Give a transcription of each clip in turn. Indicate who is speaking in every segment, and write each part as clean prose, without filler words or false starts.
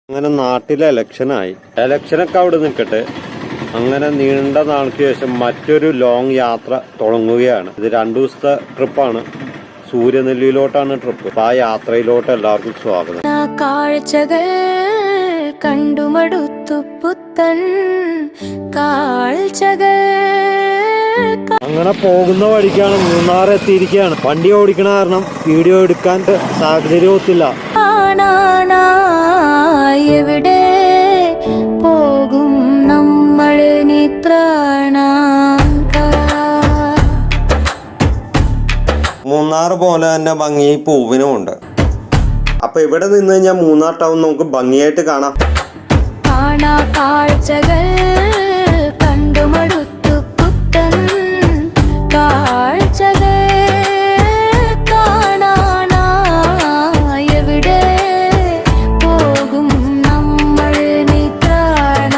Speaker 1: അങ്ങനെ നാട്ടിലെ ഇലക്ഷനൊക്കെ അവിടെ നിൽക്കട്ടെ. അങ്ങനെ നീണ്ട നാൾക്ക് ശേഷം മറ്റൊരു ലോങ് യാത്ര തുടങ്ങുകയാണ്. ഇത് 2 ദിവസത്തെ ട്രിപ്പാണ്. സൂര്യനെല്ലിയിലോട്ടാണ് ട്രിപ്പ്. അപ്പൊ ആ യാത്രയിലോട്ട് എല്ലാവർക്കും സ്വാഗതം.
Speaker 2: കാഴ്ചകൾ കണ്ടുമടുത്തു പുത്തൻ കാഴ്ചകൾ.
Speaker 1: അങ്ങനെ പോകുന്ന വഴിക്കാണ് മൂന്നാർ എത്തിയിരിക്കുകയാണ്. വണ്ടി ഓടിക്കണ കാരണം വീഡിയോ എടുക്കാൻ സാഹചര്യം ഒത്തില്ല.
Speaker 2: എവിടെ പോകും നമ്മൾ നിത്രാണ.
Speaker 1: മൂന്നാർ പോലെ തന്നെ ഭംഗി പൂവിനുമുണ്ട്. അപ്പൊ ഇവിടെ നിന്ന് കഴിഞ്ഞാൽ മൂന്നാർ ടൗൺ നമുക്ക് ഭംഗിയായിട്ട് കാണാം.
Speaker 2: കാഴ്ചകൾ കണ്ടുമടുത്തു പുത്തൻ കാഴ്ചകൾ. എവിടെ പോകും നമ്മൾ നിത്രാണ.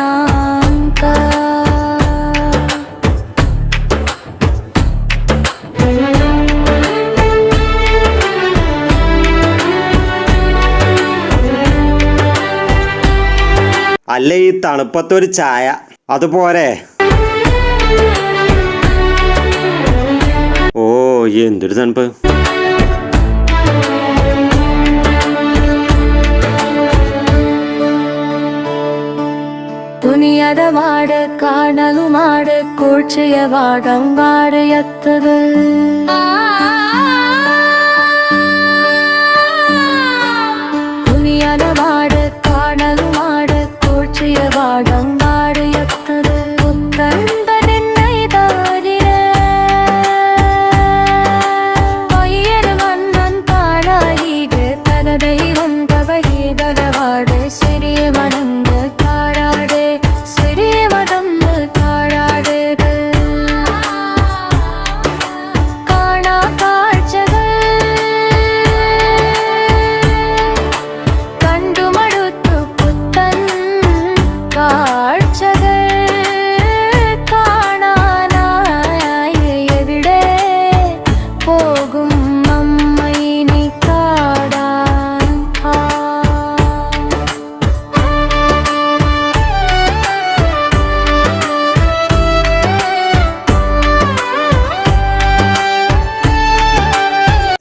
Speaker 1: അല്ല, ഈ തണുപ്പത്തൊരു ചായ അതുപോലെ. ഓ, എന്തൊരു തണുപ്പ്.
Speaker 2: തുനിയത മാട് കാണലുമാട് കൂഴ്ചയ വാടങ്കാട് എത്തത്. തുനിയത മാട് കാണലുമാട് കൂഴ്ചയ വാടങ്കാട് എത്തത്.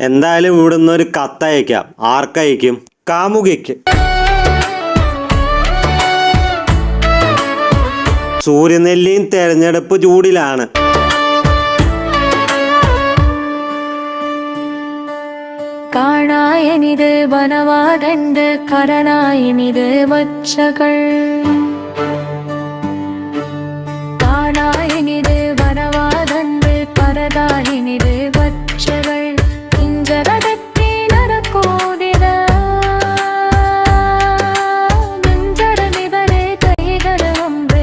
Speaker 1: എന്തായാലും ഇവിടുന്ന് ഒരു കത്തയക്കാം. ആർക്കയക്കും? കാമുകിക്ക്. സൂര്യനെല്ലിയും തെരഞ്ഞെടുപ്പ് ചൂടിലാണ്.
Speaker 2: കാണായനിത് വനവാദന്റെ കരനായനിത് വച്ചകൾ. കാണായനിത് വനവാദന്റെ പരതായനിത് വച്ചകൾ. ഇഞ്ചരടത്തി നടക്കോതിര നെഞ്ചടനിവരെ കൈകര വമ്പ്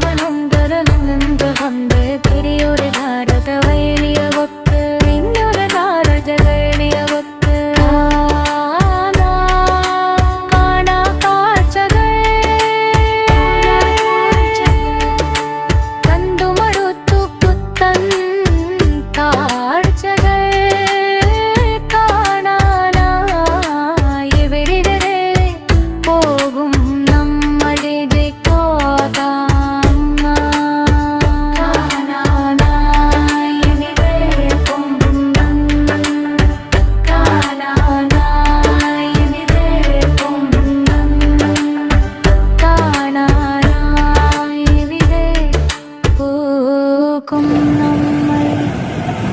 Speaker 2: വനന്തരനന്ദ വമ്പ്. തിരിയൊരു ഭാരത വൈലിയ വക്ക് ഇന്നൊരു താരജകളിയ വക്ക്. കാണാ കാഴ്ചകൾ കണ്ടുമടുത്തു പുത്തൻ കാഴ്ചകൾ. Come